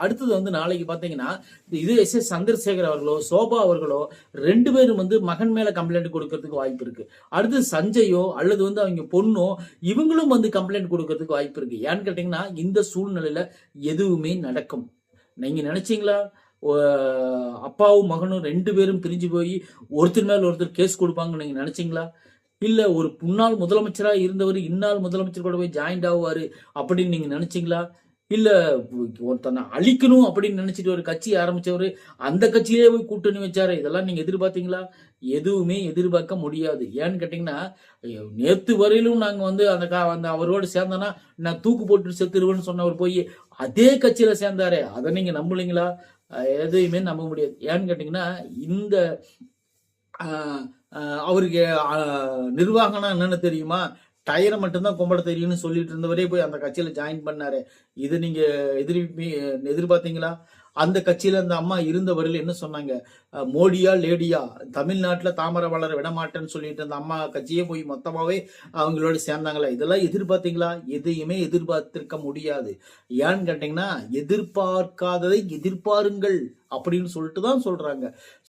அடுத்தது வந்து நாளைக்கு பாத்தீங்கன்னா இது எஸ் சந்திரசேகர் அவர்களோ சோபா அவர்களோ 2 பேரும் வந்து மகன் மேல கம்ப்ளைண்ட் கொடுக்கறதுக்கு வாய்ப்பு இருக்கு. அடுத்து சஞ்சயோ அல்லது வந்து அவங்க பொண்ணோ இவங்களும் வந்து கம்ப்ளைண்ட் கொடுக்கறதுக்கு வாய்ப்பு இருக்கு. ஏன்னு கேட்டீங்கன்னா இந்த சூழ்நிலையில எதுவுமே நடக்கும். நீங்க நினைச்சீங்களா அப்பாவும் மகனும் 2 பேரும் பிரிஞ்சு போய் ஒருத்தர் மேல ஒருத்தர் கேஸ் கொடுப்பாங்கன்னு நீங்க நினைச்சீங்களா? இல்ல ஒரு முன்னாள் முதலமைச்சரா இருந்தவர் இந்நாள் முதலமைச்சர் கூட போய் ஜாயிண்ட் ஆகுவாரு அப்படின்னு நீங்க நினைச்சீங்களா? இல்ல ஒருத்தனை அழிக்கணும் அப்படின்னு நினைச்சிட்டு ஒரு கட்சி ஆரம்பிச்சவரு அந்த கட்சியிலே போய் கூட்டணி வச்சாரு. இதெல்லாம் நீங்க எதிர்பார்த்தீங்களா? எதுவுமே எதிர்பார்க்க முடியாது. ஏன்னு கேட்டீங்கன்னா நேத்து வரையிலும் நாங்க வந்து அந்த அவரோடு சேர்ந்தனா நான் தூக்கு போட்டு செத்துருவேன்னு சொன்னவர் போய் அதே கட்சியில சேர்ந்தாரு. அதை நீங்க நம்புலீங்களா? எதையுமே நம்ப முடியாது. ஏன்னு கேட்டீங்கன்னா இந்த அவருக்கு நிர்வாகம்னா என்னன்னு தெரியுமா? டயரை மட்டும்தான் கும்பிட தெரியும்னு சொல்லிட்டு இருந்தவரே போய் அந்த கட்சியில ஜாயின் பண்ணாரு. இது நீங்க எதிர்பார்த்தீங்களா? அந்த கட்சியில அந்த அம்மா இருந்தவர்கள் என்ன சொன்னாங்க? மோடியா லேடியா தமிழ்நாட்டுல தாமரை வளர விடமாட்டேன்னு சொல்லிட்டு அந்த அம்மா கட்சியே போய் மொத்தமாவே அவங்களோட சேர்ந்தாங்களா? இதெல்லாம் எதிர்பார்த்தீங்களா? எதையுமே எதிர்பார்த்திருக்க முடியாது. ஏன்னு கேட்டீங்கன்னா எதிர்பார்க்காததை எதிர்பாருங்கள் அப்படின்னு சொல்லிட்டு தான் சொல்றாங்க.